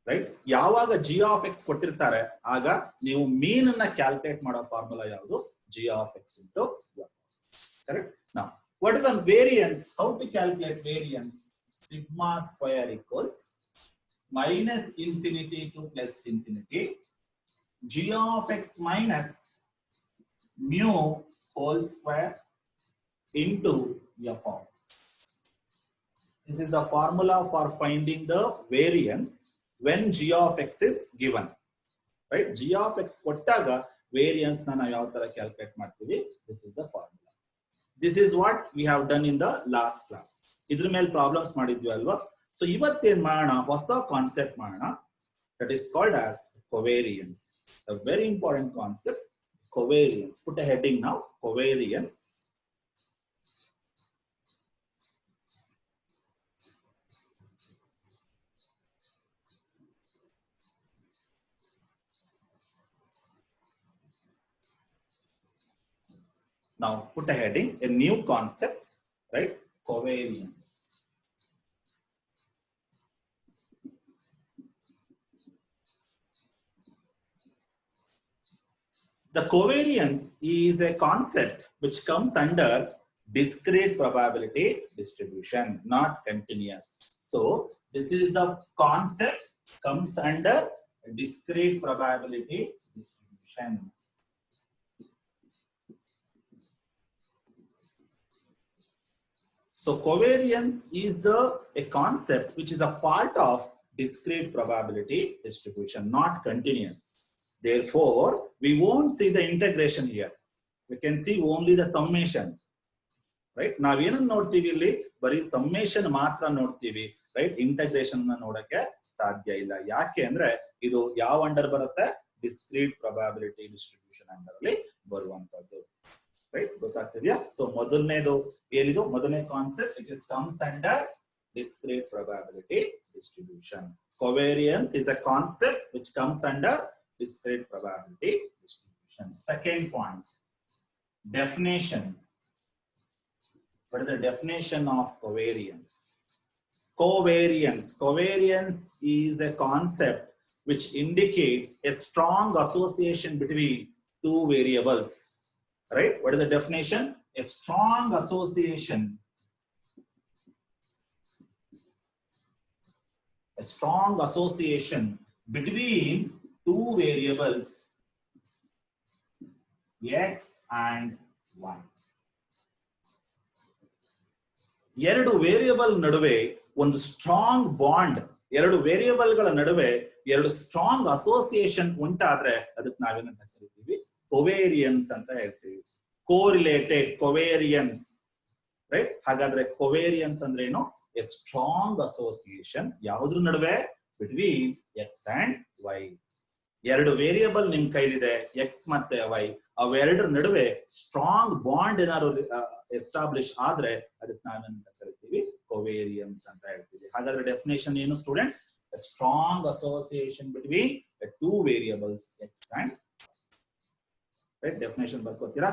Right. ಯಾವಾಗ G of X ಕೊಟ್ಟಿರ್ತಾರೆ ಆಗ ನೀವು ಮೀನ್ ಅನ್ನ ಕ್ಯಾಲ್ಕುಲೇಟ್ ಮಾಡೋ ಫಾರ್ಮುಲಾ ಯಾವುದು? G of X into correct. Now what is the variance? How to calculate variance? Sigma square equals minus infinity to plus infinity g of x minus mu whole square into f of x. This is the formula for finding the variance when g of x is given. Right? G of x kottaga variance na ನಾವು ಯಾವ ತರ calculate ಮಾಡ್ತೀವಿ. This is the formula. This is what we have done in the last class. ಇದ್ರ ಮೇಲೆ problems ಮಾಡಿದ್ವಿ ಅಲ್ವಾ. So ಇವತ್ತೇನ್ ಮಾಡೋಣ, ಹೊಸ ಕಾನ್ಸೆಪ್ಟ್ ಮಾಡೋಣ. That is called as covariance. A very important concept, covariance. Put a heading now, covariance. Now put a heading, a new concept, right? Covariance. The covariance is a concept which comes under discrete probability distribution, not continuous. So this is the concept comes under discrete probability distribution. So covariance is a concept which is a part of discrete probability distribution, not continuous. Therefore, we won't see the integration here. We can see only the summation. Right? Now, we ನೋಡ್ತೀವಿ ಇಲ್ಲಿ ಬರೀ summation ಮಾತ್ರ ನೋಡ್ತೀವಿ. Right? Integration ನ ನೋಡಕ್ಕೆ ಸಾಧ್ಯ ಇಲ್ಲ. ಯಾಕೆ ಅಂದ್ರೆ ಇದು ಯಾವ ಅಂಡರ್ ಬರುತ್ತೆ? Discrete probability distribution ಅಂಡರ್ ಅಲ್ಲಿ ಬರುವಂತದ್ದು. Right? ಗೊತ್ತಾಗ್ತಿದ್ಯಾ? ಸೊ ಮೊದಲನೇದು ಏನಿದು? ಮೊದಲನೇ concept, it is comes under discrete probability distribution. Covariance is a concept which comes under discrete probability distribution. Second point, definition. What is the definition of covariance? Covariance is a concept which indicates a strong association between two variables. Right? What is the definition? A strong association. A strong association between two variables x and y. ಎರಡು variable ನಡುವೆ ಒಂದು strong bond, ಎರಡು variable ಗಳ ನಡುವೆ ಎರಡು strong association ಉಂಟಾದ್ರೆ ಅದಕ್ಕೆ ನಾವೇನಂತ ಕರಿತೀವಿ? ಕೊವೇರಿಯನ್ಸ್ ಅಂತ ಹೇಳ್ತೀವಿ. Correlated covariance. ರೈಟ್? ಹಾಗಾದ್ರೆ ಕೊವೇರಿಯನ್ಸ್ ಅಂದ್ರೆ ಏನು? ಎ ಸ್ಟ್ರಾಂಗ್ ಅಸೋಸಿಯೇಷನ್ ಯಾವುದ್ರ ನಡುವೆ? Between X and Y. ಎರಡು ವೇರಿಯಬಲ್ ನಿಮ್ ಕೈಲಿದೆ, ಎಕ್ಸ್ ಮತ್ತೆ ವೈ, ಅವೆರಡರ ನಡುವೆ ಸ್ಟ್ರಾಂಗ್ ಬಾಂಡ್ ಏನಾದ್ರು ಎಸ್ಟಾಬ್ಲಿಷ್ ಆದ್ರೆ ಅದಕ್ಕೆ ನಾವೇನಂತ ಕರಿತೀವಿ? ಕೊವೇರಿಯನ್ಸ್ ಅಂತ ಹೇಳ್ತೀವಿ. ಹಾಗಾದ್ರೆ ಡೆಫಿನೇಷನ್ ಏನು students? A strong association between two variables X and. Right? Definition ಬರ್ಕೋತೀರಾ?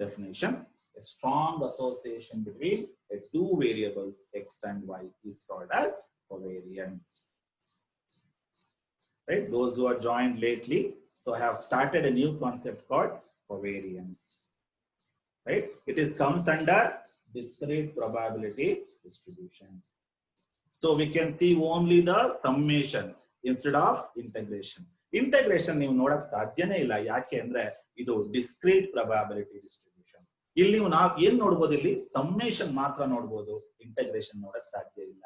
Definition: a strong association between two variables x and y is called as covariance. Right? Those who are joined lately, so I have started a new concept called covariance. Right? It is comes under discrete probability distribution. So we can see only the summation instead of integration. Integration ನೀವು ನೋಡಕ್ ಸಾಧ್ಯನೇ ಇಲ್ಲ. ಯಾಕೆ ಅಂದ್ರೆ ಇದು discrete probability distribution. ಇಲ್ಲಿ ನಾವು ಏನ್ ನೋಡ್ಬೋದು? ಇಲ್ಲಿ ಸಮ್ಮೇಷನ್ ಮಾತ್ರ ನೋಡ್ಬೋದು, ಇಂಟಗ್ರೇಷನ್ ನೋಡಕ್ ಸಾಧ್ಯ ಇಲ್ಲ.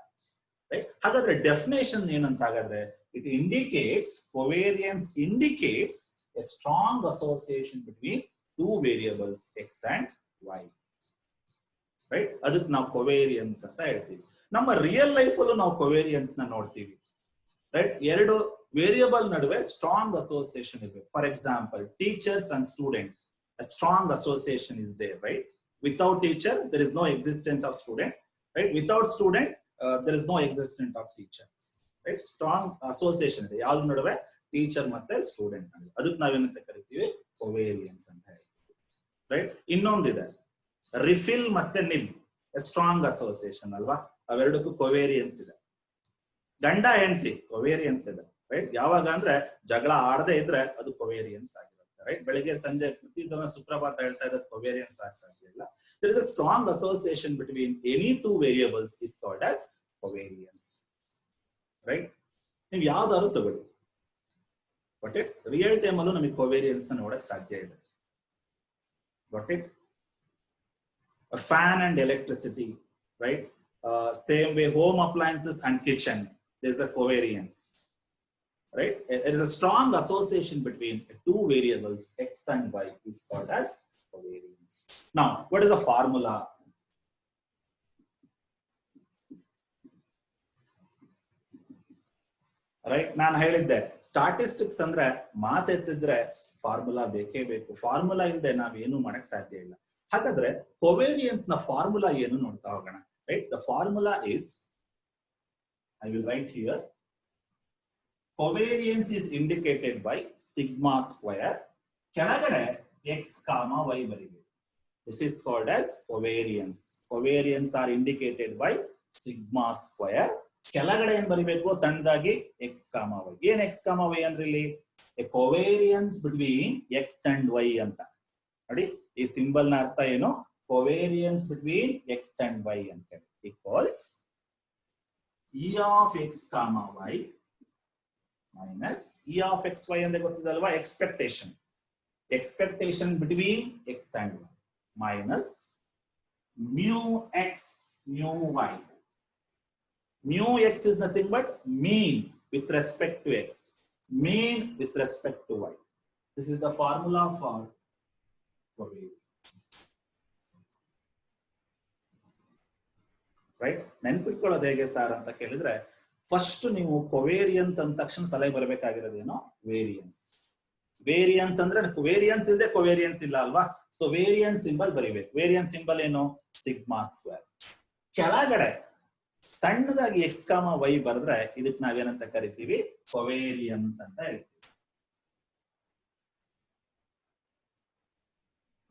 ರೈಟ್? ಹಾಗಾದ್ರೆ ಡೆಫಿನೇಷನ್ ಏನಂತ ಹಾಗಾದ್ರೆ, it indicates, covariance indicates a strong association between two variables X and Y. Right? ಅದಕ್ಕೆ ನಾವು ಕೊವೇರಿಯನ್ಸ್ ಅಂತ ಹೇಳ್ತೀವಿ. ನಮ್ಮ ರಿಯಲ್ ಲೈಫ್ ಅಲ್ಲೂ ನಾವು ಕೊವೇರಿಯನ್ಸ್ ನ ನೋಡ್ತೀವಿ. ರೈಟ್? ಎರಡು ವೇರಿಯಬಲ್ ನಡುವೆ ಸ್ಟ್ರಾಂಗ್ ಅಸೋಸಿಯೇಷನ್ ಇದೆ. For example, teachers and student, a strong association is there, right? Without teacher there is no existence of student, right? Without student there is no existence of teacher, right? Strong association ಇದೆ ಯಾವ್ದ್ರ ನಡುವೆ? Teacher ಮತ್ತೆ student ನಡುವೆ. ಅದಕ್ಕೆ ನಾವೇನಂತ ಕರಿತೀವಿ? Covariance ಅಂತ ಹೇಳ್ತೀವಿ. ರೈಟ್? ಇನ್ನೊಂದಿದೆ, ರಿಫಿಲ್ ಮತ್ತೆ ನಿಬ್, ಸ್ಟ್ರಾಂಗ್ ಅಸೋಸಿಯೇಷನ್ ಅಲ್ವಾ? ಅವೆರಡಕ್ಕೂ ಕೊವೇರಿಯನ್ಸ್ ಇದೆ. ಗಂಡ ಹೆಂಡತಿ ಕೊವೇರಿಯನ್ಸ್ ಇದೆ, ರೈಟ್. ಯಾವಾಗ ಅಂದ್ರೆ ಜಗಳ ಆಡದೆ ಇದ್ರೆ ಅದು ಕೊವೇರಿಯನ್ಸ್ ಆಗಿರುತ್ತೆ, ರೈಟ್. ಬೆಳಿಗ್ಗೆ ಸಂಜೆ ಪ್ರತಿ ದಿನ ಸುಪ್ರಭಾತ ಹೇಳ್ತಾ ಇರೋದು ಕೊವೇರಿಯನ್ಸ್ ಆಗ ಸಾಧ್ಯ ಇಲ್ಲ. There is a strong association between any two variables is called as covariance, right. ನೀವು ಯಾವ್ದಾದ್ರು ತಗೊಳ್ಳಿ, ಬಟ್ ಇಟ್ ರಿಯಲ್ ಟೈಮ್ ಅಲ್ಲೂ ನಮಗೆ ಕೊವೇರಿಯನ್ಸ್ ನೋಡಕ್ ಸಾಧ್ಯ ಇದೆ. Got it? A fan and electricity, right? Same way, home appliances and kitchen, there's a covariance, right? There is a strong association between two variables x and y is called as covariance. Now, what is the formula? Right. ನಾನು ಹೇಳಿದ್ದೆ statistics ಅಂದ್ರೆ ಮಾತೆತ್ತಿದ್ರೆ formula ಬೇಕೇ ಬೇಕು. Formula ಇಲ್ಲದೆ ನಾವೇನು ಮಾಡಕ್ ಸಾಧ್ಯ ಇಲ್ಲ. ಹಾಗಾದ್ರೆ ಕೊವೇರಿಯನ್ಸ್ ನ ಫಾರ್ಮುಲಾ ಏನು ನೋಡ್ತಾ ಹೋಗೋಣ, right. The formula is, I will write here, covariance is indicated by sigma square, ಕೆಳಗಡೆ ಎಕ್ಸ್ ಕಾಮ ವೈ ಬರೀಬೇಕು. This is called as covariance. Covariance are indicated by sigma square. ಕೆಳಗಡೆ ಏನ್ ಬರಿಬೇಕು ಸಣ್ಣದಾಗಿ ಎಕ್ಸ್ ಕಾಮ ವೈ. ಏನ್ X comma Y ಅಂದ್ರೆ ಇಲ್ಲಿ covariance between X and Y ಅಂತ ನೋಡಿ. ಈ ಸಿಂಬಲ್ ನ ಅರ್ಥ ಏನು? Covariance between X and Y ಅಂತ ಹೇಳಿ. Equals E of X comma Y minus E of X Y ಅಂದ್ರೆ ಗೊತ್ತಿದಲ್ವಾ, expectation. Expectation between X and Y minus mu X mu Y. Mu x is nothing but mean with respect to x, mean with respect to y. This is the formula for covariance, right? ನೆನಪಿಟ್ಕೊಳ್ಳೋದು ಹೇಗೆ sir ಅಂತ ಕೇಳಿದ್ರೆ, first ನೀವು ಕೊವೇರಿಯನ್ಸ್ ಅಂದ ತಕ್ಷಣ ತಲೆಗೆ ಬರಬೇಕಾಗಿರೋದೇನೋ variance. Variance ಅಂದ್ರೆ variance ಇಲ್ಲದೆ ಕೊವೇರಿಯನ್ಸ್ ಇಲ್ಲ ಅಲ್ವಾ. ಸೊ ವೇರಿಯನ್ಸ್ ಸಿಂಬಲ್ ಬರಿಬೇಕು. ವೇರಿಯನ್ಸ್ ಸಿಂಬಲ್ ಏನು? Sigma square. ಕೆಳಗಡೆ ಸಣ್ಣದಾಗಿ ಎಕ್ಸ್ ಕಾಮ ವೈ ಬರೆದ್ರೆ ಇದಕ್ಕೆ ನಾವೇನಂತ ಕರಿತೀವಿ? ಕೊವೇರಿಯನ್ಸ್ ಅಂತ ಹೇಳ್ತೀವಿ,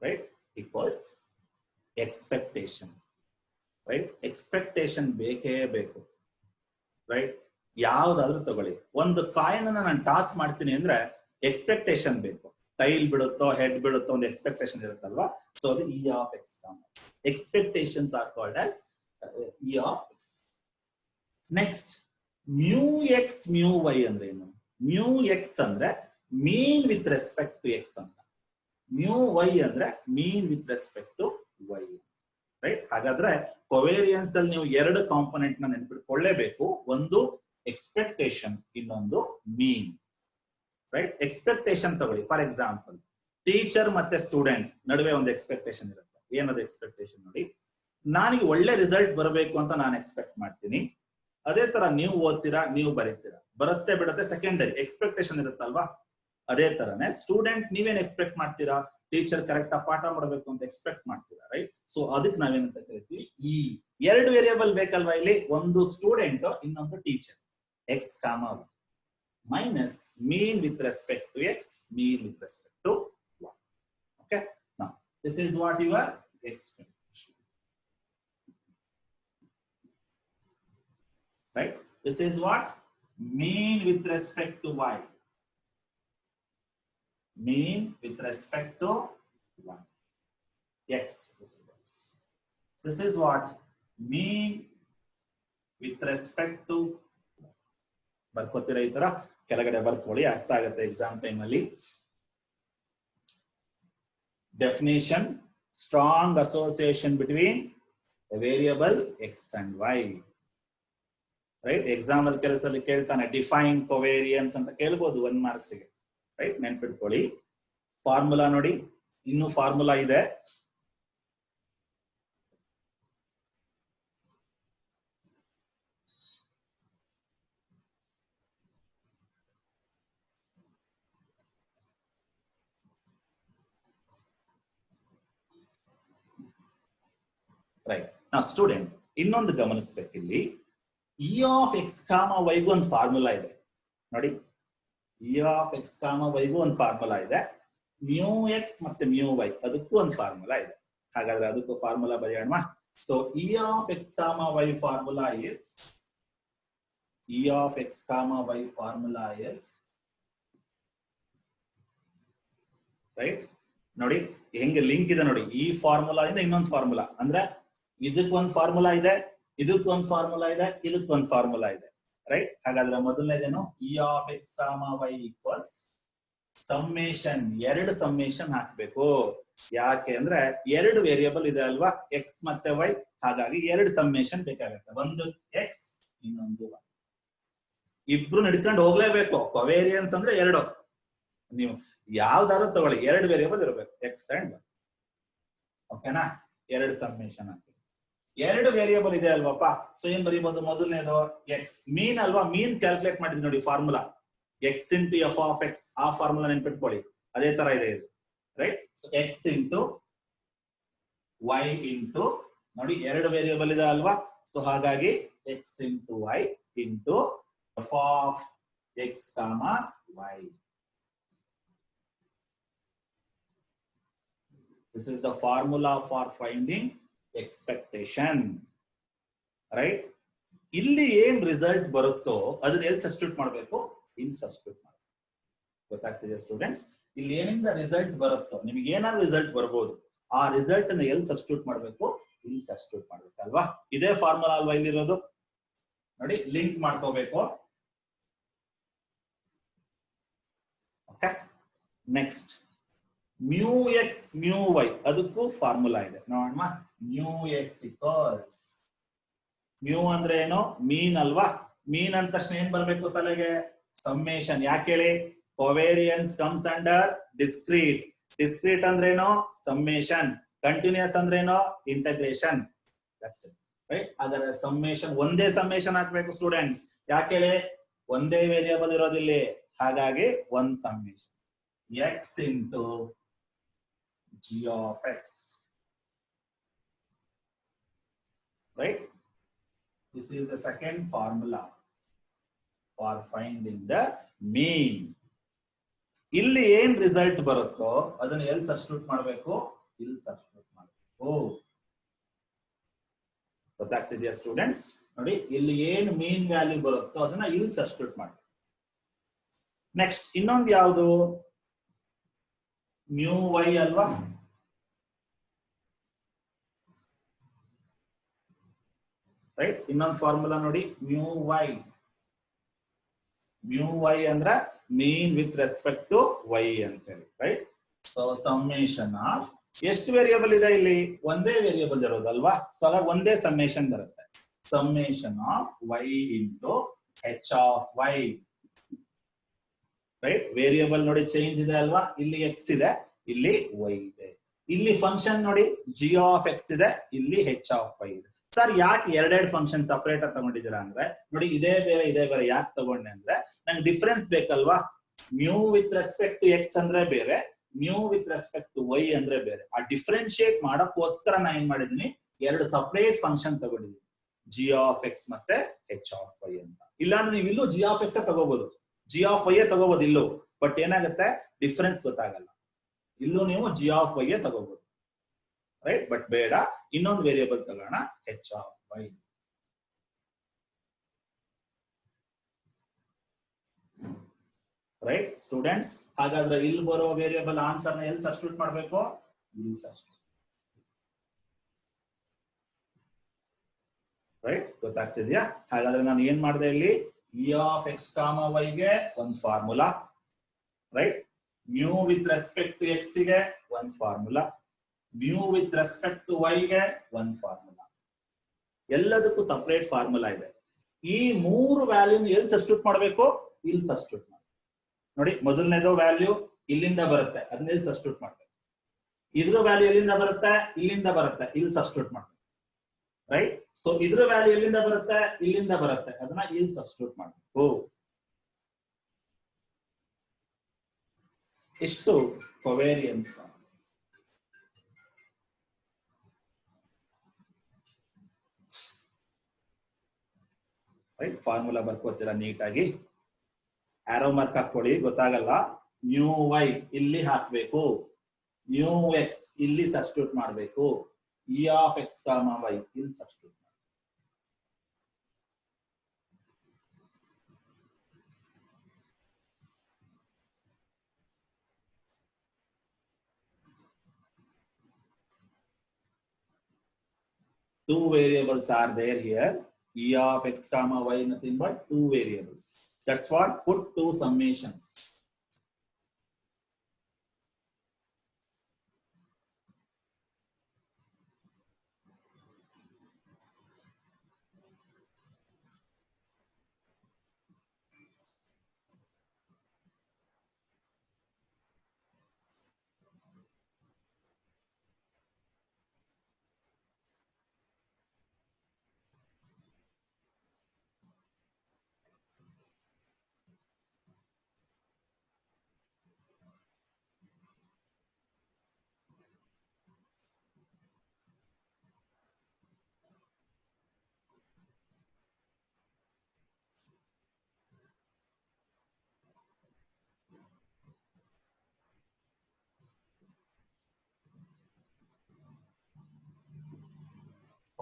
right. Equals expectation, right. Expectation ಬೇಕೇ ಬೇಕು, ರೈಟ್. ಯಾವ್ದಾದ್ರು ತಗೊಳ್ಳಿ, ಒಂದು ಕಾಯಿನ್ ನಾನು ಟಾಸ್ ಮಾಡ್ತೀನಿ ಅಂದ್ರೆ ಎಕ್ಸ್ಪೆಕ್ಟೇಷನ್ ಬೇಕು. ಟೈಲ್ ಬೀಳುತ್ತೋ ಹೆಡ್ ಬೀಳುತ್ತೋ ಒಂದು ಎಕ್ಸ್ಪೆಕ್ಟೇಷನ್ ಇರುತ್ತಲ್ವಾ. ಸೊ ಅದು E of X comma. Expectations are called as E of X. Next mu X mu Y ಅಂದ್ರೆ ಏನು? ಮ್ಯೂ ಎಕ್ಸ್ ಅಂದ್ರೆ mean with respect to X ಅಂತ. ಮ್ಯೂ ವೈ ಅಂದ್ರೆ mean with respect to Y, right. ಹಾಗಾದ್ರೆ covariance ಅಲ್ಲಿ ನೀವು ಎರಡು component ನ ನೆನಪಿಟ್ಕೊಳ್ಳೇಬೇಕು. ಒಂದು ಎಕ್ಸ್ಪೆಕ್ಟೇಷನ್, ಇನ್ನೊಂದು ಮೀನ್, ರೈಟ್. ಎಕ್ಸ್ಪೆಕ್ಟೇಷನ್ ತಗೊಳ್ಳಿ. ಫಾರ್ ಎಕ್ಸಾಂಪಲ್, ಟೀಚರ್ ಮತ್ತೆ ಸ್ಟೂಡೆಂಟ್ ನಡುವೆ ಒಂದು ಎಕ್ಸ್ಪೆಕ್ಟೇಷನ್ ಇರುತ್ತೆ. ಏನದು ಎಕ್ಸ್ಪೆಕ್ಟೇಷನ್ ನೋಡಿ? ನನಗೆ ಒಳ್ಳೆ ರಿಸಲ್ಟ್ ಬರಬೇಕು ಅಂತ ನಾನು ಎಕ್ಸ್ಪೆಕ್ಟ್ ಮಾಡ್ತೀನಿ. ಅದೇ ತರ ನೀವು ಓದ್ತೀರಾ, ನೀವು ಬರೀತೀರಾ, ಬರುತ್ತೆ ಬಿಡುತ್ತೆ ಸೆಕೆಂಡರಿ, ಎಕ್ಸ್ಪೆಕ್ಟೇಷನ್ ಇರುತ್ತಲ್ವಾ. ಅದೇ ತರನೇ ಸ್ಟೂಡೆಂಟ್ ನೀವೇನ್ ಎಕ್ಸ್ಪೆಕ್ಟ್ ಮಾಡ್ತೀರಾ? ಟೀಚರ್ ಕರೆಕ್ಟ್ ಆಗಿ ಪಾಠ ಮಾಡಬೇಕು ಅಂತ ಎಕ್ಸ್ಪೆಕ್ಟ್ ಮಾಡ್ತೀರಾ, ರೈಟ್. ಸೊ ಅದಕ್ಕೆ ನಾವೇನಂತ ಕರಿತೀವಿ? ಈ ಎರಡು ವೇರಿಯೇಬಲ್ ಬೇಕಲ್ವಾ ಇಲ್ಲಿ, ಒಂದು ಸ್ಟೂಡೆಂಟ್ ಇನ್ನೊಂದು teacher. X comma minus mean with respect to X, mean with respect to Y. Okay, now this is what your expectation, right? This is what? Mean with respect to y. Mean with respect to y. X. This is x. This is what? Mean with respect to y. ಬರ್ಕೋತೀರಾ ಈ ತರ ಕೆಳಗಡೆ ಬರ್ಕೊಳ್ಳಿ, ಅರ್ಥ ಆಗುತ್ತೆ exam time ಅಲ್ಲಿ. Definition: strong association between a variable x and y. Right. Exam ಅಲ್ಲಿ ಕೆಲಸದಲ್ಲಿ ಕೇಳ್ತಾನೆ ಡಿಫೈನ್ ಕೊವೇರಿಯನ್ಸ್ ಅಂತ ಕೇಳ್ಬೋದು 1 ಮಾರ್ಕ್ಸ್ ಗೆ, ರೈಟ್. ನೆನ್ಪಿಟ್ಕೊಳ್ಳಿ. ಫಾರ್ಮುಲಾ ನೋಡಿ, ಇನ್ನೂ ಫಾರ್ಮುಲಾ ಇದೆ. ರೈಟ್. ನಾ ಸ್ಟೂಡೆಂಟ್ ಇನ್ನೊಂದು ಗಮನಿಸ್ಬೇಕಿಲ್ಲಿ, ಇ ಆಫ್ ಎಕ್ಸ್ ಕಾಮ ವೈಗೂ ಒಂದು ಫಾರ್ಮುಲಾ ಇದೆ ನೋಡಿ. ಇ ಆಫ್ ಎಕ್ಸ್ ಕಾಮ ವೈಗೂ ಒಂದು ಫಾರ್ಮುಲಾ ಇದೆ. ಮ್ಯೂ ಎಕ್ಸ್ ಮತ್ತೆ ಮ್ಯೂ ವೈ ಅದಕ್ಕೂ ಒಂದು ಫಾರ್ಮುಲಾ ಇದೆ. ಹಾಗಾದ್ರೆ ಅದಕ್ಕೂ ಫಾರ್ಮುಲಾ ಬರೆಯೋಣ. So E of X comma Y formula is E of x comma y formula is right. ನೋಡಿ ಹೆಂಗೆ ಲಿಂಕ್ ಇದೆ ನೋಡಿ, ಈ ಫಾರ್ಮುಲಾ ಇಂದ ಇನ್ನೊಂದು ಫಾರ್ಮುಲಾ, ಅಂದ್ರೆ ಇದಕ್ಕೊಂದು ಫಾರ್ಮುಲಾ ಇದೆ, ಇದಕ್ಕೊಂದು ಫಾರ್ಮುಲಾ ಇದೆ, ಇದಕ್ಕೊಂದು ಫಾರ್ಮುಲಾ ಇದೆ, ರೈಟ್. ಹಾಗಾದ್ರೆ ಮೊದಲನೇದೇನು E of x comma y equals summation, ಎರಡು ಸಮ್ಮೇಶನ್ ಹಾಕ್ಬೇಕು. ಯಾಕೆ ಅಂದ್ರೆ ಎರಡು ವೇರಿಯಬಲ್ ಇದೆ ಅಲ್ವಾ, ಎಕ್ಸ್ ಮತ್ತೆ ವೈ, ಹಾಗಾಗಿ ಎರಡು ಸಮ್ಮೇಶನ್ ಬೇಕಾಗುತ್ತೆ. ಒಂದು ಎಕ್ಸ್, ಇನ್ನೊಂದು ವೈ, ಇಬ್ರು ನಡ್ಕೊಂಡು ಹೋಗ್ಲೇಬೇಕು. ಕೊವೇರಿಯನ್ಸ್ ಅಂದ್ರೆ ಎರಡು, ನೀವು ಯಾವ್ದಾದ್ರು ತಗೊಳ್ಳಿ, ಎರಡು ವೇರಿಯಬಲ್ ಇರಬೇಕು, ಎಕ್ಸ್ ಅಂಡ್ ವೈ, ಓಕೆನಾ. ಎರಡು ಸಮ್ಮೇಶನ್ ಹಾಕಿ, ಎರಡು ವೇರಿಯಬಲ್ ಇದೆ ಅಲ್ವಪ್ಪ. ಸೊ ಏನ್ ಬರೀಬಹುದು, ಮೊದಲನೇದು ಎಕ್ಸ್ ಮೀನ್ ಅಲ್ವಾ, ಮೀನ್ ಕ್ಯಾಲ್ಕುಲೇಟ್ ಮಾಡಿದ್ವಿ ನೋಡಿ formula, X into F of X, ಆ ಫಾರ್ಮುಲಾ ನೆನ್ಪಿಟ್ಕೊಳ್ಳಿ, ಅದೇ ತರ ಇದೆ ಇದು, right. So X into Y into, ನೋಡಿ ಎರಡು ವೇರಿಯಬಲ್ ಇದೆ ಅಲ್ವಾ, ಸೊ ಹಾಗಾಗಿ X into Y into F of X comma Y. This is the formula for finding expectation, right. ಇಲ್ಲಿ ಏನ್ ರಿಸಲ್ಟ್ ಬರುತ್ತೋ ಅದನ್ನ ಎಲ್ಲಿ ಸಬ್ಸ್ಟಿಟ್ಯೂಟ್ ಮಾಡಬೇಕು, ಇಲ್ಲಿ ಸಬ್ಸ್ಟಿಟ್ಯೂಟ್ ಮಾಡಬೇಕು. ಗೊತ್ತಾಗ್ತಿದೆ ಸ್ಟೂಡೆಂಟ್ಸ್, ಇಲ್ಲಿ ಏನಿಂದ ರಿಸಲ್ಟ್ ಬರುತ್ತೋ, ನಿಮಗೆ ಏನಾದ್ರು ರಿಸಲ್ಟ್ ಬರ್ಬೋದು, ಆ ರಿಸಲ್ಟ್ ಅನ್ನ ಎಲ್ಲಿ ಸಬ್ಸ್ಟಿಟ್ಯೂಟ್ ಮಾಡಬೇಕು, ಇಲ್ಲಿ ಸಬ್ಸ್ಟಿಟ್ಯೂಟ್ ಮಾಡ್ಬೇಕಲ್ವಾ. ಇದೇ ಫಾರ್ಮುಲಾ ಅಲ್ವಾ ಇಲ್ಲಿರೋದು, ನೋಡಿ ಲಿಂಕ್ ಮಾಡ್ಕೋಬೇಕು. Okay, next mu X mu Y, ಅದಕ್ಕೂ ಫಾರ್ಮುಲಾ ಇದೆ ನೋಡೋಣ. ಮ್ಯೂ ಎಕ್ಸ್ ಈಕ್ವಲ್ಸ್, ಮ್ಯೂ ಅಂದ್ರೆ ಏನು, ಮೀನ್ ಅಲ್ವಾ. ಮೀನ್ ಅಂದ ತಕ್ಷಣ ಏನ್ ಬರ್ಬೇಕು ತಲೆಗೆ, ಸಮ್ಮೇಶನ್. ಯಾಕೆ ಹೇಳಿ, ಕೊವೇರಿಯನ್ಸ್ ಕಮ್ಸ್ ಅಂಡರ್ ಡಿಸ್ಕ್ರೀಟ್. ಡಿಸ್ಕ್ರೀಟ್ ಅಂದ್ರೇನು, ಸಮ್ಮೇಶನ್. ಕಂಟಿನ್ಯೂಸ್ ಅಂದ್ರೇನು, ಇಂಟಗ್ರೇಷನ್. That's it, right. ಅದರ ಸಮ್ಮೇಶನ್, ಒಂದೇ ಸಮ್ಮೇಶನ್ ಹಾಕ್ಬೇಕು ಸ್ಟೂಡೆಂಟ್ಸ್. ಯಾಕೆ ಹೇಳಿ, ಒಂದೇ ವೇರಿಯಬಲ್ ಇರೋದಿಲ್ಲಿ, ಹಾಗಾಗಿ ಒಂದ್ summation, X into g of x, right. This is the second formula for finding the mean. ಇಲ್ಲಿ ಏನ್ ರಿಸಲ್ಟ್ ಬರುತ್ತೋ ಅದನ್ನ ಎಲ್ಲಿ ಸಬ್ಸ್ಟಿಟ್ಯೂಟ್ ಮಾಡಬೇಕು, ಇಲ್ಲಿ ಸಬ್ಸ್ಟಿಟ್ಯೂಟ್ ಮಾಡಬೇಕು. ಗೊತ್ತಾಗ್ತಿದೆಯಾ ಸ್ಟೂಡೆಂಟ್ಸ್, ನೋಡಿ ಇಲ್ಲಿ ಏನ್ ಮೀನ್ ವ್ಯಾಲ್ಯೂ ಬರುತ್ತೋ ಅದನ್ನ ಇಲ್ಲಿ ಸಬ್ಸ್ಟಿಟ್ಯೂಟ್ ಮಾಡಬೇಕು. ನೆಕ್ಸ್ಟ್ ಇನ್ನೊಂದು ಯಾವುದು, ಮ್ಯೂ ವೈ ಅಲ್ವಾ. ರೈಟ್, ಇನ್ನೊಂದು ಫಾರ್ಮುಲಾ ನೋಡಿ, ಮ್ಯೂ ವೈ. ಮ್ಯೂ ವೈ ಅಂದ್ರ mean with respect to Y ಅಂತ ಹೇಳಿ, ರೈಟ್. ಸೊ ಸಮ್ಮೇಶನ್ ಆಫ್, ಎಷ್ಟು ವೇರಿಯಬಲ್ ಇದೆ ಇಲ್ಲಿ, ಒಂದೇ ವೇರಿಯಬಲ್ ಇರೋದಲ್ವಾ, ಸೊ ಹಾಗಾಗಿ ಒಂದೇ ಸಮ್ಮೇಶನ್ ಬರುತ್ತೆ. Summation of Y into H of Y, right. Variable ನೋಡಿ ಚೇಂಜ್ ಇದೆ ಅಲ್ವಾ, ಇಲ್ಲಿ ಎಕ್ಸ್ ಇದೆ, ಇಲ್ಲಿ ವೈ ಇದೆ. ಇಲ್ಲಿ ಫಂಕ್ಷನ್ ನೋಡಿ ಜಿ ಆಫ್ ಎಕ್ಸ್ ಇದೆ, ಇಲ್ಲಿ ಹೆಚ್ ಆಫ್ ವೈ ಇದೆ. ಸರ್ ಯಾಕೆ ಎರಡೆರಡು ಫಂಕ್ಷನ್ ಸಪರೇಟ್ ಆಗಿ ತಗೊಂಡಿದ್ದೀರಾ ಅಂದ್ರೆ, ನೋಡಿ ಇದೇ ಬೇರೆ ಇದೇ ಬೇರೆ ಯಾಕೆ ತಗೊಂಡೆ ಅಂದ್ರೆ, ನಂಗೆ ಡಿಫ್ರೆನ್ಸ್ ಬೇಕಲ್ವಾ. Mu with respect to X ಅಂದ್ರೆ ಬೇರೆ, mu with respect to Y ಅಂದ್ರೆ ಬೇರೆ. ಆ ಡಿಫ್ರೆನ್ಶಿಯೇಟ್ ಮಾಡೋಕ್ಕೋಸ್ಕರ ನಾ ಏನ್ ಮಾಡಿದೀನಿ, ಎರಡು ಸಪರೇಟ್ ಫಂಕ್ಷನ್ ತಗೊಂಡಿದ್ದೀನಿ, ಜಿ ಆಫ್ ಎಕ್ಸ್ ಮತ್ತೆ ಹೆಚ್ ಆಫ್ ವೈ ಅಂತ. ಇಲ್ಲಾಂದ್ರೆ ನೀವು ಇಲ್ಲೂ ಜಿ ಆಫ್ ಎಕ್ಸ್ ತಗೋಬಹುದು, ಜಿ ಆಫ್ ವೈ ತಗೋಬಹುದು ಇಲ್ಲೂ, ಬಟ್ ಏನಾಗುತ್ತೆ ಡಿಫ್ರೆನ್ಸ್ ಗೊತ್ತಾಗಲ್ಲ. ಇಲ್ಲೂ ನೀವು ಜಿ ಆಫ್ ವೈ ತಗೋಬಹುದು, ರೈಟ್. ಬಟ್ ಬೇಡ, ಇನ್ನೊಂದು ವೇರಿಯಬಲ್ ತಗೋಣ, H of Y. Right students, ಹಾಗಾದ್ರೆ ಇಲ್ಲಿ ಬರೋ ವೇರಿಯಬಲ್ ಆನ್ಸರ್ ನ ಎಲ್ಲಿ ಸಬ್ಸ್ಟಿಟ್ಯೂಟ್ ಮಾಡಬೇಕು, ಇಲ್ಲಿ ಸಬ್ಸ್ಟಿಟ್ಯೂಟ್, ರೈಟ್. ಗೊತ್ತಾಗ್ತಿದ್ಯಾ. ಹಾಗಾದ್ರೆ ನಾನು ಏನ್ ಮಾಡಿದೆ, ಇಲ್ಲಿ E of X comma Y ಗೆ ಒಂದು formula, right. Mu with respect to X ಗೆ ಒಂದು formula, mu with respect to Y ಗೆ ಒಂದು ಫಾರ್ಮುಲಾ. ಎಲ್ಲದಕ್ಕೂ ಸಪರೇಟ್ ಫಾರ್ಮುಲಾ ಇದೆ. ಈ ಮೂರು ವ್ಯಾಲ್ಯೂ ಎಲ್ಲಿ ಸಬ್ಸ್ಟಿಟ್ಯೂಟ್ ಮಾಡಬೇಕು, ಇಲ್ಲಿ ಸಬ್ಸ್ಟಿಟ್ಯೂಟ್ ಮಾಡಿ. ನೋಡಿ ಮೊದಲನೇದು ವ್ಯಾಲ್ಯೂ ಇಲ್ಲಿಂದ ಬರುತ್ತೆ, ಅದನ್ನ ಇಲ್ಲಿ ಸಬ್ಸ್ಟಿಟ್ಯೂಟ್ ಮಾಡಬೇಕು. ಇದ್ರ ವ್ಯಾಲ್ಯೂ ಎಲ್ಲಿಂದ ಬರುತ್ತೆ, ಇಲ್ಲಿಂದ ಬರುತ್ತೆ, ಇಲ್ಲಿ ಸಬ್ಸ್ಟಿಟ್ಯೂಟ್ ಮಾಡಬೇಕು, ರೈಟ್. ಸೊ ಇದ್ರ ವ್ಯಾಲ್ಯೂ ಎಲ್ಲಿಂದ ಬರುತ್ತೆ, ಇಲ್ಲಿಂದ ಬರುತ್ತೆ, ಅದನ್ನ ಇಲ್ಲಿ ಸಬ್ಸ್ಟಿಟ್ಯೂಟ್ ಮಾಡಬೇಕು. ಇಷ್ಟು ಕೊವೇರಿಯನ್ಸ್. ರೈಟ್, ಫಾರ್ಮುಲಾ ಬರ್ಕೋತೀರಾ ನೀಟಾಗಿ, ಆರೋ ಮಾರ್ಕ್ ಹಾಕೊಳ್ಳಿ, ಗೊತ್ತಾಗಲ್ಲ. ಮ್ಯೂ ವೈ ಇಲ್ಲಿ ಹಾಕ್ಬೇಕು, ಮ್ಯೂ ಎಕ್ಸ್ ಇಲ್ಲಿ ಸಬ್ಸ್ಟಿಟ್ಯೂಟ್ ಮಾಡಬೇಕು, E of X comma Y ಇಲ್ಲಿ ಸಬ್ಸ್ಟಿಟ್ಯೂಟ್ ಮಾಡಿ. Two variables are there here. E of x comma y nothing but two variables. That's what put two summations.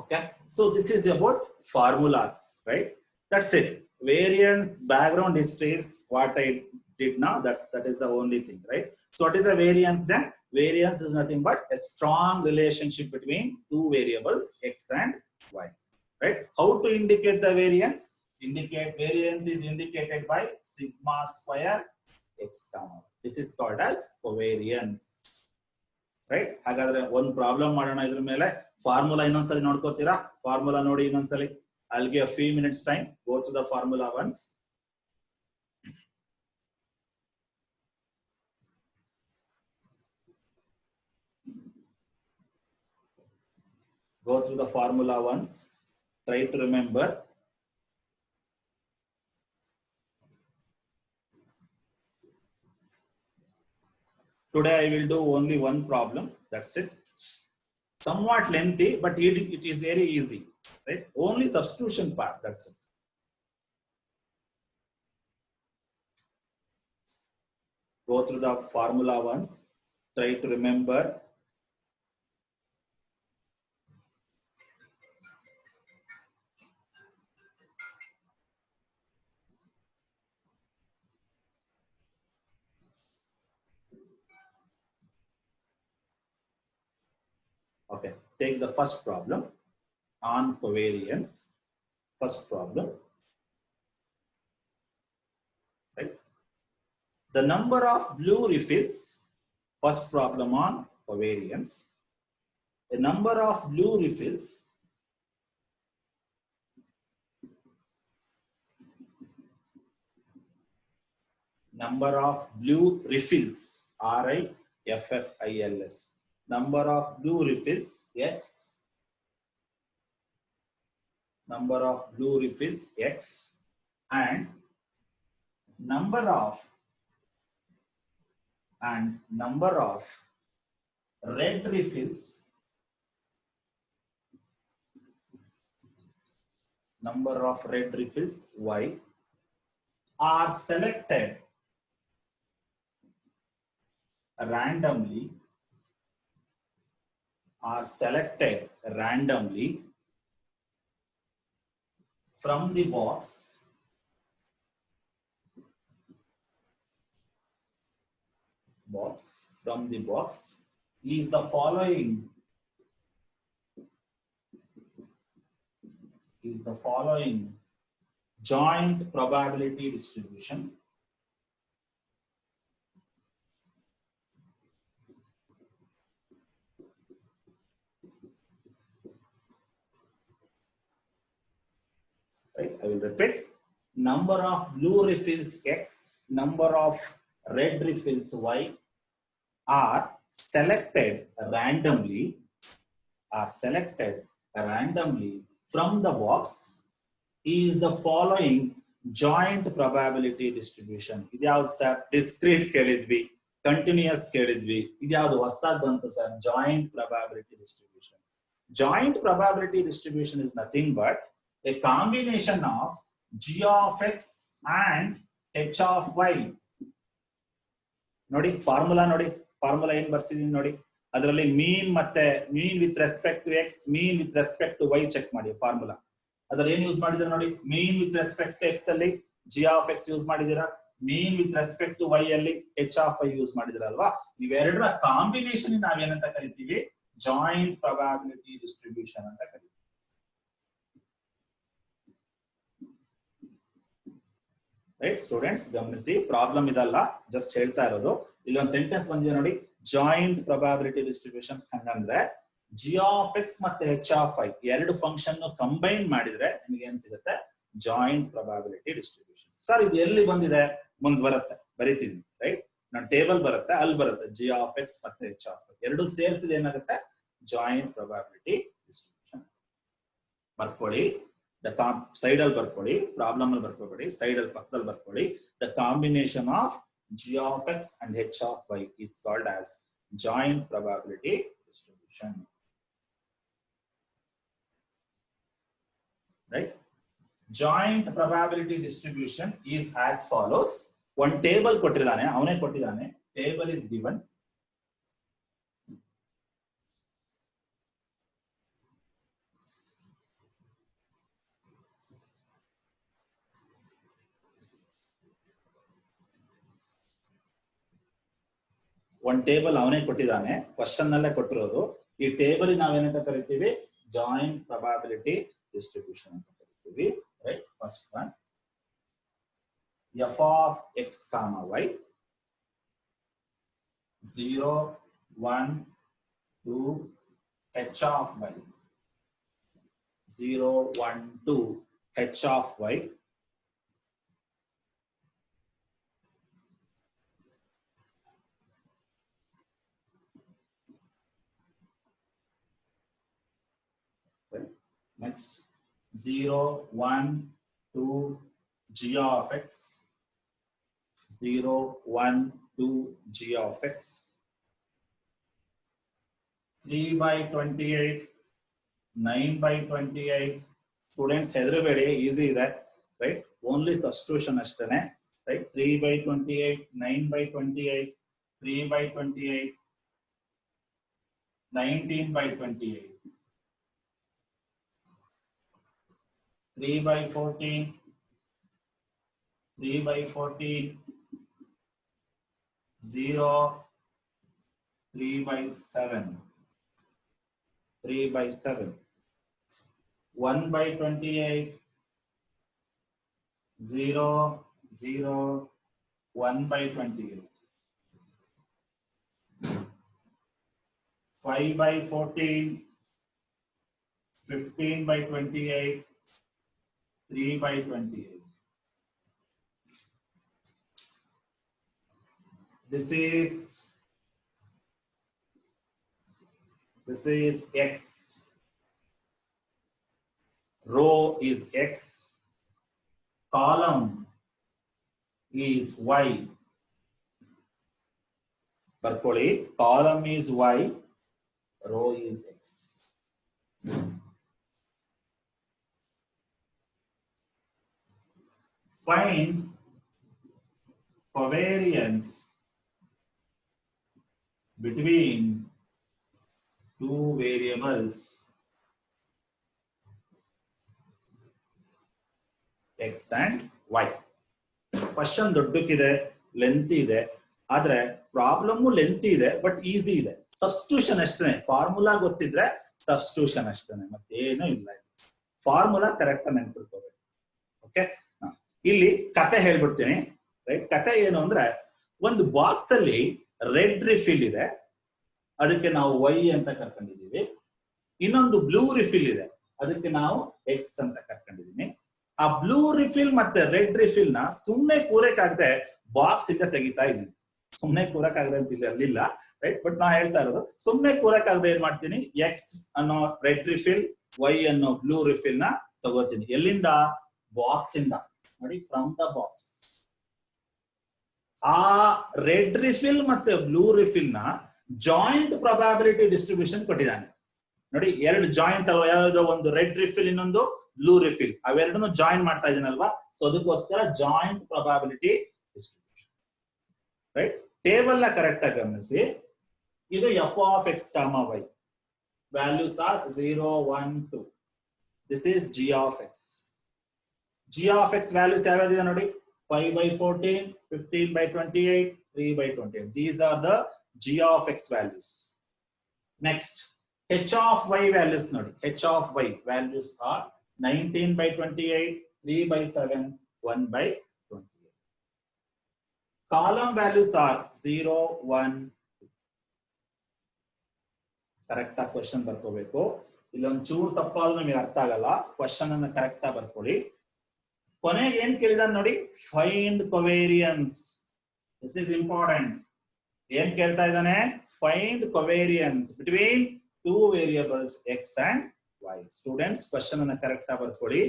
Okay, so this is about formulas, right? That's it. Variance background history is what I did now. That is the only thing, right? So what is a variance then? Variance is nothing but a strong relationship between two variables x and y, right? How to indicate the variance? Variance is indicated by sigma square x comma. This is called as covariance, right? ಹಾಗಾದ್ರೆ ಒಂದು problem ಮಾಡೋಣ ಇದ್ರ ಮೇಲೆ. Formula ಇನ್ನೊಂದ್ಸಲಿ ನೋಡ್ಕೋತೀರಾ? Formula ನೋಡಿ ಇನ್ನೊಂದ್ಸಲಿ. I'll give a few minutes time. Go through the formula once. Go through the formula once. Try to remember. Today I will do only one problem. That's it. Somewhat lengthy, but it is very easy, right? Only substitution part. That's it. Go through the formula once. Try to remember. Okay, take the first problem on covariance. First problem, right? The number of blue refills. First problem on covariance. The number of blue refills RIFFILS. Number of blue refills x. Number of blue refills x and number of red refills. Number of red refills y are selected randomly from the box is the following joint probability distribution. Right, I will repeat. Number of blue refills x, number of red refills y are selected randomly from the box is the following joint probability distribution. ಇದ್ಯಾವುದು sir? Discrete ಕೇಳಿದ್ವಿ, continuous ಕೇಳಿದ್ವಿ, ಇದ್ಯಾವುದು ಹೊಸದಾಗಿ ಬಂತು sir? Joint probability distribution. Joint probability distribution is nothing but a combination of g of x and h of y. ನೋಡಿ formula ನೋಡಿ, formula ಏನ್ ಬರ್ಸಿದೀನಿ ನೋಡಿ. ಅದರಲ್ಲಿ mean with respect to X, mean with respect to Y check ಮಾಡಿ. Formula ಅದ್ರಲ್ಲಿ ಏನ್ use ಮಾಡಿದ್ರೆ ನೋಡಿ. Mean with respect to X ಅಲ್ಲಿ ಜಿ ಆಫ್ ಎಕ್ಸ್ ಯೂಸ್ ಮಾಡಿದಿರಾ, mean with respect to Y ಅಲ್ಲಿ ಎಚ್ ಆಫ್ ವೈ ಯೂಸ್ ಮಾಡಿದಿರಲ್ವಾ. ಇವೆರಡರ ಕಾಂಬಿನೇಷನ್ ನಾವೇನಂತ ಕರಿತೀವಿ? ಜಾಯಿಂಟ್ ಪ್ರೊಬಬಿಲಿಟಿ ಡಿಸ್ಟ್ರಿಬ್ಯೂಷನ್ ಅಂತ ಕರಿತೀವಿ. ರೈಟ್ ಸ್ಟೂಡೆಂಟ್ಸ್ ಗಮನಿಸಿ, ಪ್ರಾಬ್ಲಮ್ ಇದಲ್ಲ, ಜಸ್ಟ್ ಹೇಳ್ತಾ ಇರೋದು. ಇಲ್ಲೊಂದು ಸೆಂಟೆನ್ಸ್ ಬಂದಿದೆ ನೋಡಿ, ಜಾಯಿಂಟ್ ಪ್ರೊಬಾಬಿಲಿಟಿ ಡಿಸ್ಟ್ರಿಬ್ಯೂಷನ್. ಹಂಗಂದ್ರೆ ಜಿ ಆಫ್ ಎಕ್ಸ್ ಮತ್ತೆ ಹೆಚ್ ಆಫ್ ಐ ಎರಡು ಫಂಕ್ಷನ್ ಕಂಬೈನ್ ಮಾಡಿದ್ರೆ ನಿಮಗೆ ಏನ್ ಸಿಗುತ್ತೆ? Joint probability distribution. ಸರ್ ಇದು ಎಲ್ಲಿ ಬಂದಿದೆ? ಮುಂದ್ ಬರುತ್ತೆ, ಬರೀತಿದ್ದೀನಿ. ರೈಟ್, ನಾನು ಟೇಬಲ್ ಬರುತ್ತೆ, ಅಲ್ಲಿ ಬರುತ್ತೆ ಜಿ ಆಫ್ ಎಕ್ಸ್ ಮತ್ತೆ ಹೆಚ್ ಆಫ್ ಐ ಎರಡು ಸೇರಿಸಿದ ಏನಾಗುತ್ತೆ? Joint probability distribution. ಬರ್ಕೊಳ್ಳಿ, ಸೈಡ್ ಅಲ್ಲಿ ಬರ್ಕೊಳ್ಳಿ, ಪ್ರಾಬ್ಲಮ್ ಅಲ್ಲಿ ಬರ್ಕೋಬೇಡಿ, ಸೈಡ್ ಅಲ್ಲಿ ಪಕ್ಕದಲ್ಲಿ ಬರ್ಕೊಳ್ಳಿ. The combination of g of x and h of y is called as joint probability distribution. Right? Joint probability distribution is as follows. One table ಕೊಟ್ಟಿದ್ದಾನೆ, ಅವನೇ ಕೊಟ್ಟಿದ್ದಾನೆ. Table is given. ಒಂದು ಟೇಬಲ್ ಅವನೇ ಕೊಟ್ಟಿದ್ದಾನೆ, ಕ್ವಶನ್ ನಲ್ಲೇ ಕೊಟ್ಟಿರೋದು. ಈ ಟೇಬಲ್ ನಾವೇನಂತ ಕರಿತೀವಿ? ಜಾಯಿಂಟ್ ಪ್ರೊಬಾಬಿಲಿಟಿ ಡಿಸ್ಟ್ರಿಬ್ಯೂಷನ್ ಅಂತ ಕರಿತೀವಿ. Right, first one F of X comma Y 0 1 2 h of y 0 1 2 h of y next 0 1 2 g of x 0 1 2 g of x 3 by 28 9 by 28 students ಹೆದರಬೇಡಿ, easy ಇದೆ. ರೈಟ್, ಓನ್ಲಿ ಸಬ್ಸ್ಟಿಟ್ಯೂಷನ್ ಅಷ್ಟೇನೆ. Right, 3 by 28 9 by 28 3 by 28 19 by 28 3 by 14 3 by 14 0 3 by 7 3 by 7 1 by 28 0 0 1 by 28 5 by 14 15 by 28 3 by 28. This is x. Row is x. Column is y. Barkoli, column is y. Row is x. Find covariance between two variables x and y. Question ದೊಡ್ಡಕ್ಕಿದೆ, lengthy ಇದೆ, ಆದ್ರೆ problem lengthy ಇದೆ, but easy ಇದೆ. Substitution ಅಷ್ಟೇ, formula ಗೊತ್ತಿದ್ರೆ substitution ಅಷ್ಟೇ, ಮತ್ತೇನೂ ಇಲ್ಲ. ಫಾರ್ಮುಲಾ ಕರೆಕ್ಟ್ ಆಗಿ ನೆನ್ಪಿಟ್ಕೋಬೇಕು. ಓಕೆ, ಇಲ್ಲಿ ಕತೆ ಹೇಳ್ಬಿಡ್ತೀನಿ. ರೈಟ್, ಕತೆ ಏನು ಅಂದ್ರೆ, ಒಂದು ಬಾಕ್ಸ್ ಅಲ್ಲಿ ರೆಡ್ ರಿಫಿಲ್ ಇದೆ, ಅದಕ್ಕೆ ನಾವು y ಅಂತ ಕರ್ಕೊಂಡಿದೀವಿ. ಇನ್ನೊಂದು ಬ್ಲೂ ರಿಫಿಲ್ ಇದೆ, ಅದಕ್ಕೆ ನಾವು x ಅಂತ ಕರ್ಕೊಂಡಿದೀನಿ. ಆ ಬ್ಲೂ ರಿಫಿಲ್ ಮತ್ತೆ ರೆಡ್ ರಿಫಿಲ್ ನ ಸುಮ್ನೆ ಕೂರಕ್ಕಾಗದೆ ಬಾಕ್ಸ್ ಇಂದ ತೆಗಿತಾ ಇದೀನಿ. ಸುಮ್ನೆ ಕೂರಕ್ಕಾಗದೆ ಅಂತ ಇರಲಿಲ್ಲ. ರೈಟ್, ಬಟ್ ನಾ ಹೇಳ್ತಾ ಇರೋದು ಸುಮ್ನೆ ಕೂರಕ್ಕಾಗದೆ ಏನ್ ಮಾಡ್ತೀನಿ, x ಅನ್ನೋ ರೆಡ್ ರಿಫಿಲ್, y ಅನ್ನೋ ಬ್ಲೂ ರಿಫಿಲ್ ನ ತಗೋತೀನಿ. ಎಲ್ಲಿಂದ? ಬಾಕ್ಸ್ ಇಂದ. ನೋಡಿ, ಫ್ರಮ್ ದ ಬಾಕ್ಸ್. ಆ ರೆಡ್ ರಿಫಿಲ್ ಮತ್ತೆ ಬ್ಲೂ ರಿಫಿಲ್ ನ ಜಾಯಿಂಟ್ ಪ್ರೊಬಾಬಿಲಿಟಿ ಡಿಸ್ಟ್ರಿಬ್ಯೂಷನ್ ಕೊಟ್ಟಿದ್ದಾನೆ. ನೋಡಿ, ಎರಡು ಜಾಯಿಂಟ್ ಅಲ್ವಾ, ಯಾವ್ದೋ ಒಂದು ರೆಡ್ ರಿಫಿಲ್, ಇನ್ನೊಂದು ಬ್ಲೂ ರಿಫಿಲ್, ಅವೆರಡನ್ನು ಜಾಯಿನ್ ಮಾಡ್ತಾ ಇದೀನಲ್ವಾ. ಸೊ ಅದಕ್ಕೋಸ್ಕರ joint probability distribution. Right, table ನ ಕರೆಕ್ಟ್ ಆಗಿ ಗಮನಿಸಿ. ಇದು F of X comma Y, values are 0 1 2. This is G of X. g of x values ಯಾವ್ಯಾವ್ದಿದೆ ನೋಡಿ, 5 by 14 15 by 28 3 by 28. These are the g of x values. Next, h of y values ನೋಡಿ, h of y values are 19 by 28 3 by 7 1 by 28. Column values are 0, 1. Correct ಆಗಿ question ಬರ್ಕೋಬೇಕು. ಇಲ್ಲೊಂದು ಚೂರು ತಪ್ಪಾದ್ರೂ ನಿಮಗೆ ಅರ್ಥ ಆಗಲ್ಲ. Question ಅನ್ನ correct ಆಗಿ ಬರ್ಕೊಳ್ಳಿ. ಕೊನೆಗೆ ಏನ್ ಕೇಳಿದಾನೆ ನೋಡಿ, find covariance. This is important. ಏನ್ ಕೇಳ್ತಾ ಇದ್ದಾನೆ, find covariance between two variables X and Y. Students question ಅನ್ನ ಕರೆಕ್ಟ್ ಆಗಿ ಬರ್ಕೊಳ್ಳಿ.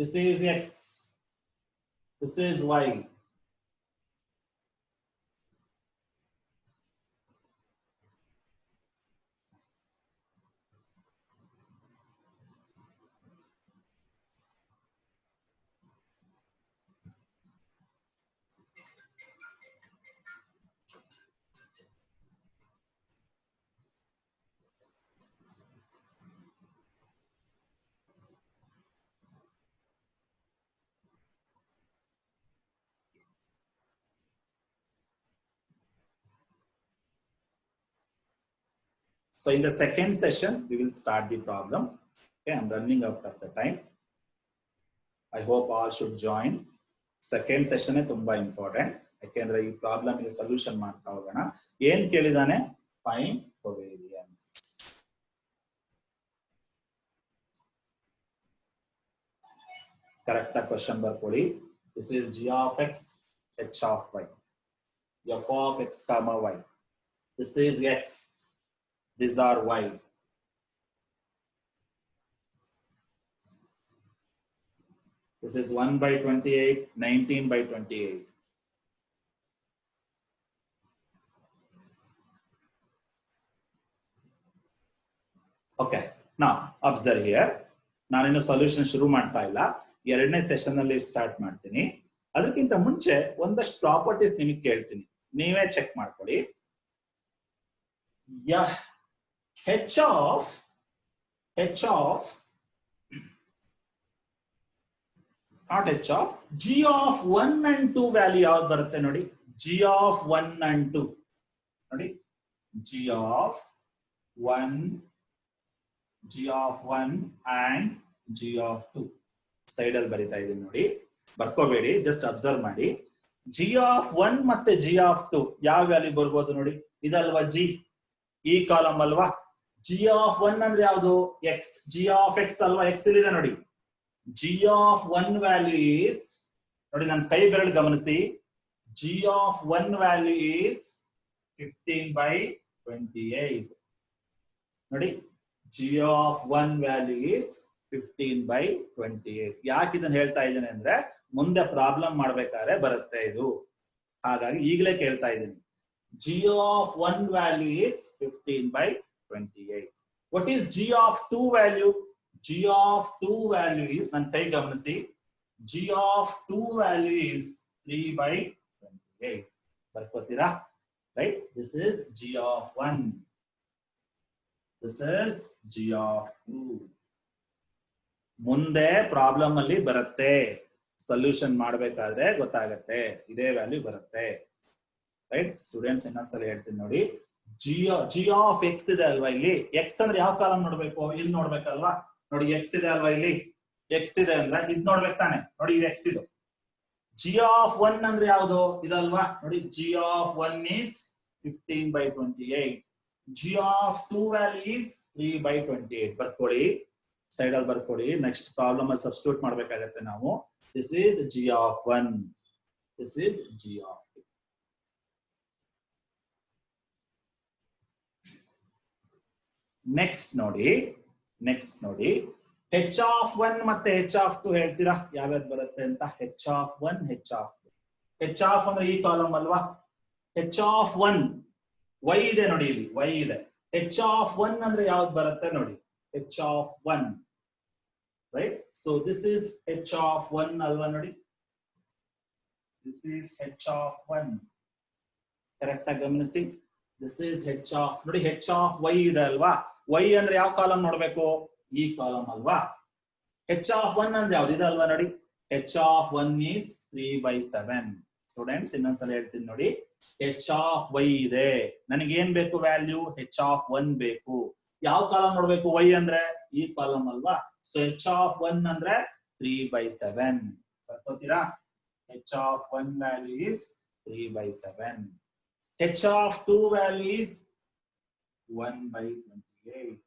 This is X, this is Y. So in the second session, we will start the problem. Okay, I'm running out of the time. I hope all should join. Second session is tumba important. ಯಾಕೆಂದ್ರೆ ಈ problem ಗೆ solution ಮಾಡ್ತಾ ಹೋಗೋಣ. ಏನ್ ಕೇಳಿದಾನೆ, find ಕೊವೇರಿಯನ್ಸ್. Correct ಆಗಿ question ಬರ್ಕೊಳ್ಳಿ. This is g of x, h of y, f of x, y. This is x. These are y. This is 1 by 28, 19 by 28. Okay, now observe here. ನಾನಿನ್ನು solution ಶುರು ಮಾಡ್ತಾ ಇಲ್ಲ, ಎರಡನೇ ಸೆಷನ್ ಅಲ್ಲಿ start ಮಾಡ್ತೀನಿ. ಅದಕ್ಕಿಂತ ಮುಂಚೆ ಒಂದಷ್ಟು ಪ್ರಾಪರ್ಟೀಸ್ ನಿಮಗೆ ಕೇಳ್ತೀನಿ, ನೀವೇ ಚೆಕ್ ಮಾಡ್ಕೊಳ್ಳಿ. h of not h of g of 1 and 2 value ಯಾವ್ದು ಬರುತ್ತೆ ನೋಡಿ. g of 1 and 2 ನೋಡಿ. g of 1 and g of 2 side ಅಲ್ಲಿ ಬರಿತಾ ಇದೀನಿ ನೋಡಿ, ಬರ್ಕೋಬೇಡಿ, ಜಸ್ಟ್ ಅಬ್ಸರ್ವ್ ಮಾಡಿ. g of 1 ಮತ್ತೆ g of 2 ಯಾವ ವ್ಯಾಲ್ಯೂ ಬರ್ಬೋದು ನೋಡಿ. ಇದಲ್ವಾ g, ಈ ಕಾಲಮ್ ಅಲ್ವಾ. g of 1 ಅಂದ್ರೆ ಯಾವುದು, x. g of x ಅಲ್ವಾ, x ಇಲ್ಲಿದೆ ನೋಡಿ. g of 1 ವ್ಯಾಲ್ಯೂ ಈಸ್ ನೋಡಿ, ನನ್ನ ಕೈ ಬೆರಳು ಗಮನಿಸಿ. g of 1 value is 15 by 28 ನೋಡಿ. g of 1 value is 15 by 28. ಯಾಕೆ ಇದನ್ನ ಹೇಳ್ತಾ ಇದ್ದೇನೆ ಅಂದ್ರೆ, ಮುಂದೆ ಪ್ರಾಬ್ಲಮ್ ಮಾಡ್ಬೇಕಾದ್ರೆ ಬರುತ್ತೆ ಇದು, ಹಾಗಾಗಿ ಈಗಲೇ ಕೇಳ್ತಾ ಇದ್ದೀನಿ. g of 1 value is 15 by 28. What is g of 2 value? g of 2 value is, ನನ್ನ ಕೈ ಗಮನಿಸಿ, g of 2 value is 3 by 28. ಬರ್ಕೋತೀರಾ, right? This is g of 1. This is g of 2. ಮುಂದೆ ಪ್ರಾಬ್ಲಮ್ ಅಲ್ಲಿ ಬರುತ್ತೆ, ಸೊಲ್ಯೂಷನ್ ಮಾಡಬೇಕಾದ್ರೆ ಗೊತ್ತಾಗತ್ತೆ, ಇದೇ ವ್ಯಾಲ್ಯೂ ಬರುತ್ತೆ. ರೈಟ್ ಸ್ಟೂಡೆಂಟ್ಸ್, ಇನ್ನೊಂದ್ಸಲ ಹೇಳ್ತೀನಿ ನೋಡಿ. g of x ಇದೆ ಅಲ್ವಾ, ಇಲ್ಲಿ x ಅಂದ್ರೆ ಯಾವ ಕಾಲಮ್ ನೋಡ್ಬೇಕು, ಇಲ್ಲಿ ನೋಡ್ಬೇಕಲ್ವಾ ನೋಡಿ. x ಇದೆ ಅಲ್ವಾ, ಇಲ್ಲಿ x ಇದೆ ಅಂದ್ರೆ ಇದ್ ನೋಡ್ಬೇಕು ತಾನೆ ನೋಡಿ, ಇದು x ಇದು. g of 1 ಅಂದ್ರೆ ಯಾವುದು, ಇದಲ್ವಾ ನೋಡಿ. g of 1 is 15 by 28. g of 2 value is 3 by 28. ಬರ್ಕೊಳ್ಳಿ, ಸೈಡ್ ಅಲ್ಲಿ ಬರ್ಕೊಳ್ಳಿ. ನೆಕ್ಸ್ಟ್ ಪ್ರಾಬ್ಲಮ್ ಅಲ್ಲಿ ಸಬ್ಸ್ಟಿಟ್ಯೂಟ್ ಮಾಡ್ಬೇಕಾಗತ್ತೆ ನಾವು. This is g of 1, this is g of 2. Next ನೋಡಿ, h of 1 ಮತ್ತೆ h of 2 ಹೇಳ್ತೀರಾ ಯಾವ್ಯಾವ್ದು ಬರುತ್ತೆ ಅಂತ. h of 1, h of 2. h of ಅಂದ್ರೆ ಈ ಕಾಲಮ್ ಅಲ್ವಾ. h of 1 y ಇದೆ ನೋಡಿ, ಇಲ್ಲಿ y ಇದೆ. h of 1 ಅಂದ್ರೆ ಯಾವ್ದು ಬರುತ್ತೆ ನೋಡಿ, h of 1, right? So this is h of 1 ಅಲ್ವಾ ನೋಡಿ. This is h of 1. Correct ಆಗಿ ಗಮನಿಸಿ. This is h of ನೋಡಿ, h of y ಇದೆ ಅಲ್ವಾ. y ಅಂದ್ರೆ ಯಾವ ಕಾಲಮ್ ನೋಡ್ಬೇಕು, ಈ ಕಾಲಮ್ ಅಲ್ವಾ. h of 1 ಅಂದ್ರೆ ಯಾವ್ದು, ಇದೆ ಅಲ್ವಾ ನೋಡಿ. h of 1 is 3 by 7. Students ಇನ್ನೊಂದ್ಸಲ ಹೇಳ್ತೀನಿ ನೋಡಿ. h of y ಇದೆ, ನನಗೆ ಏನ್ ಬೇಕು ವ್ಯಾಲ್ಯೂ, h of 1 ಬೇಕು. ಯಾವ ಕಾಲಮ್ ನೋಡ್ಬೇಕು, y ಅಂದ್ರೆ ಈ ಕಾಲಮ್ ಅಲ್ವಾ. ಸೊ h of 1 ಅಂದ್ರೆ 3 by 7. ಬರ್ಕೋತೀರಾ, h of 1 value is 3 by 7. h of 2 value is 1 by 28.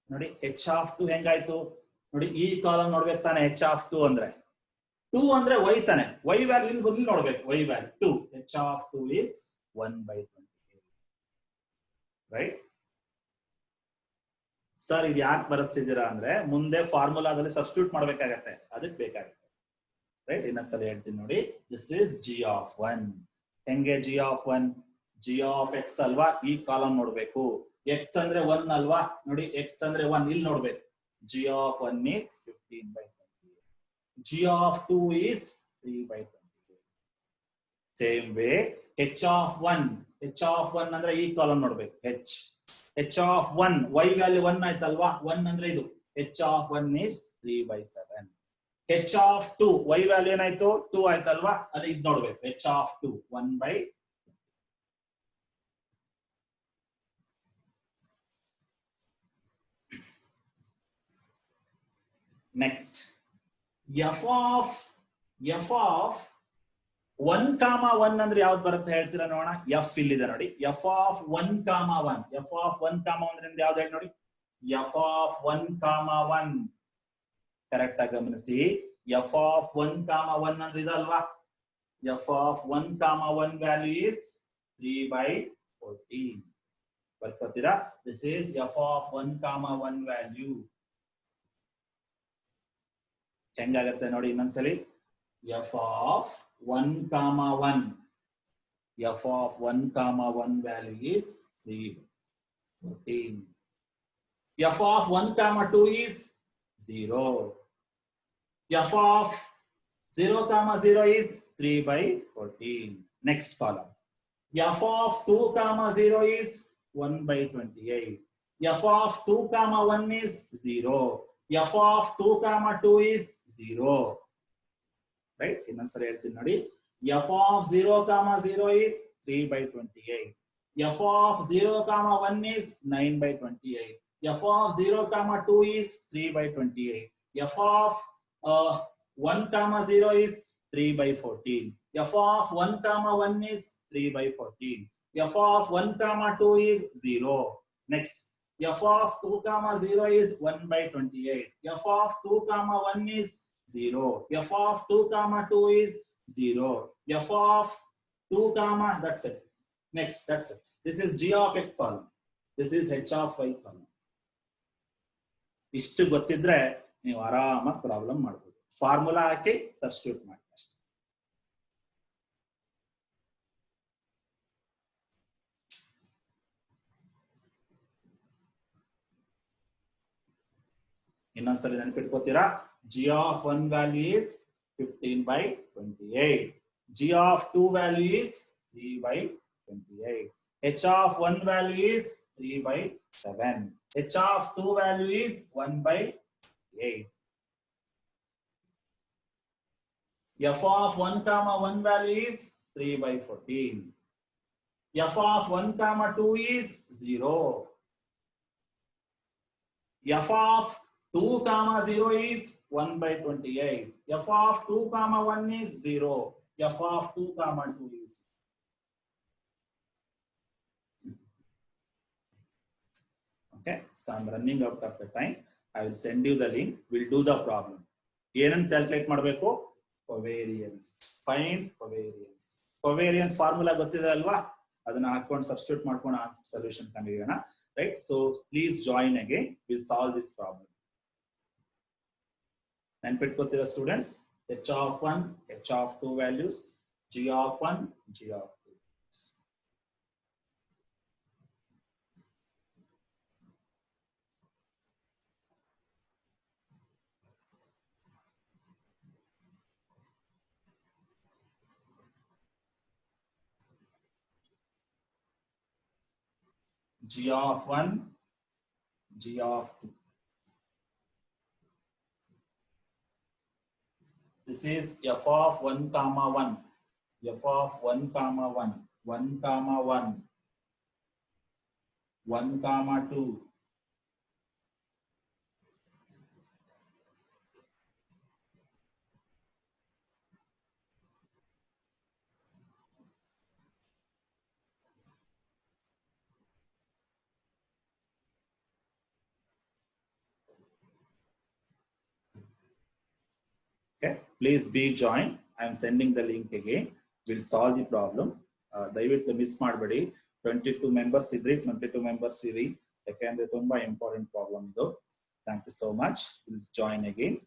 ನೋಡಿ h of 2 ಹೆಂಗಾಯ್ತು ನೋಡಿ ಈ ಕಾಲಮ್ ನೋಡ್ಬೇಕು ತಾನೆ h of 2 ಅಂದ್ರೆ 2 ಅಂದ್ರೆ y ತಾನೆ y ವ್ಯಾಲ್ಯೂ ಇಲ್ಲಿ ಬದಲು ನೋಡ್ಬೇಕು y value 2 h of 2 is 1 by 28 right sir ಇದು ಯಾಕೆ ಬರೆಸ್ತಿದ್ದೀರಾ ಅಂದ್ರೆ ಮುಂದೆ ಫಾರ್ಮುಲಾದಲ್ಲಿ ಸಬ್ಸ್ಟಿಟ್ಯೂಟ್ ಮಾಡ್ಬೇಕಾಗತ್ತೆ ಅದಕ್ಕೆ ಬೇಕಾಗುತ್ತೆ ರೈಟ್ ಇನ್ನೊಂದ್ಸಲ ಹೇಳ್ತೀನಿ ನೋಡಿ ದಿಸ್ ಇಸ್ g of 1 ಹೆಂಗೆ g of 1 g of x ಅಲ್ವಾ ಈ ಕಾಲಮ್ ನೋಡ್ಬೇಕು x ಅಂದ್ರೆ 1 ಅಲ್ವಾ ನೋಡಿ x ಅಂದ್ರೆ 1 ಇಲ್ಲಿ ನೋಡ್ಬೇಕು g of 1 is 15 by 28 g of 2 is 3 by 28 same way h of 1 ಅಂದ್ರೆ ಈ ಕಾಲಮ್ ನೋಡ್ಬೇಕು h of 1 y ವ್ಯಾಲ್ಯೂ 1 ಆಯ್ತಲ್ವಾ 1 ಅಂದ್ರೆ ಇದು h of 1 is 3 by 7 h of 2 y value ಏನಾಯ್ತು 2 ಆಯ್ತಲ್ವಾ ಅಲ್ಲಿ ಇದು ನೋಡ್ಬೇಕು h of 2 1 by next f of 1 comma 1 ಅಂದ್ರೆ ಯಾವ್ದು ಬರುತ್ತೆ ಹೇಳ್ತೀರಾ ನೋಡೋಣ f ಇಲ್ಲಿದೆ ನೋಡಿ f of 1 comma 1 f of 1 comma 1 ಅಂದ್ರೆ ಯಾವ್ದು ಹೇಳಿ ನೋಡಿ f of 1 comma 1 ಕರೆಕ್ಟ್ ಆಗಿ ಗಮನಿಸಿ f of 1 comma 1 ಅಂದ್ರೆ ಇದಲ್ವಾ f of 1 comma 1 value is 3 by 14 ಬರ್ಕೊತೀರಾ this is f of 1 comma 1 value ಹೆಂಗಾಗತ್ತೆ ನೋಡಿ ಇನ್ನೊಂದ್ಸಲಿ f of 1 comma 1 f of 1 comma 1 value is 3 14 f of 1 comma 2 is 0 f of 0 comma 0 is 3 by 14 next column f of 2 comma 0 is 1 by 28 f of 2 comma 1 is 0 f of 2 comma 2 is 0 right ಇನ್ನೊಂದ್ಸರಿ ಹೇಳ್ತೀನಿ ನೋಡಿ f of 0 comma 0 is 3 by 28 f of 0 comma 1 is 9 by 28 f of 0 comma 2 is 3 by 28 f of 1 comma 0 is 3 by 14 f of 1 comma 1 is 3 by 14 f of 1 comma 2 is 0 next f of 2 comma 0 is 1 by 28 f of 2 comma 1 is 0 f of 2 comma 2 is 0 f of 2 comma that's it next that's it this is g of x column this is h of y column ಇಷ್ಟು ಗೊತ್ತಿದ್ರೆ ನೀವು ಆರಾಮಾಗಿ problem ಮಾಡಬಹುದು formula ಹಾಕಿ substitute ಮಾಡಿ ಅಷ್ಟೇ ಇನ್ನೊಂದ್ಸರಿ ನೆನಪಿಟ್ಕೋತೀರಾ g of 1 value is 15 by 28 g of 2 value is 3 by 28 h of 1 value is 3 by 7 h of 2 value is 1 by 8 f of 1 comma 1 value is 3 by 14 f of 1 comma 2 is 0 f of 2 comma 0 is 1 by 28 f of 2 comma 1 is 0 f of 2 comma 2 is okay so I'm running out of the time I will send you the link we'll do the problem ಏನನ್ನು calculate ಮಾಡಬೇಕು covariance find covariance formula ಗೊತ್ತಿದೆ ಅಲ್ವಾ ಅದನ್ನ ಹಾಕೊಂಡು substitute ಮಾಡ್ಕೊಂಡು solution ಕಂಡುಹಿಡಿಯೋಣ right so please join again we'll solve this problem ನೆನಪಿಟ್ಕೋತೀರಾ students h of 1 h of 2 values g of 1 g of 2 g of 1 g of 2 this is f of 1 comma 1 f of 1 comma 1 1 comma 1 1 comma 2 1 Please be joined. I am sending the link again. We'll solve the problem. ದಯವಿಟ್ಟು miss ಮಾಡಬೇಡಿ. 22 members ಇದ್ರಿ, 22 members ಇರಿ, ಯಾಕೆಂದ್ರೆ ತುಂಬಾ important problem ಇದು. Thank you so much. Will join again.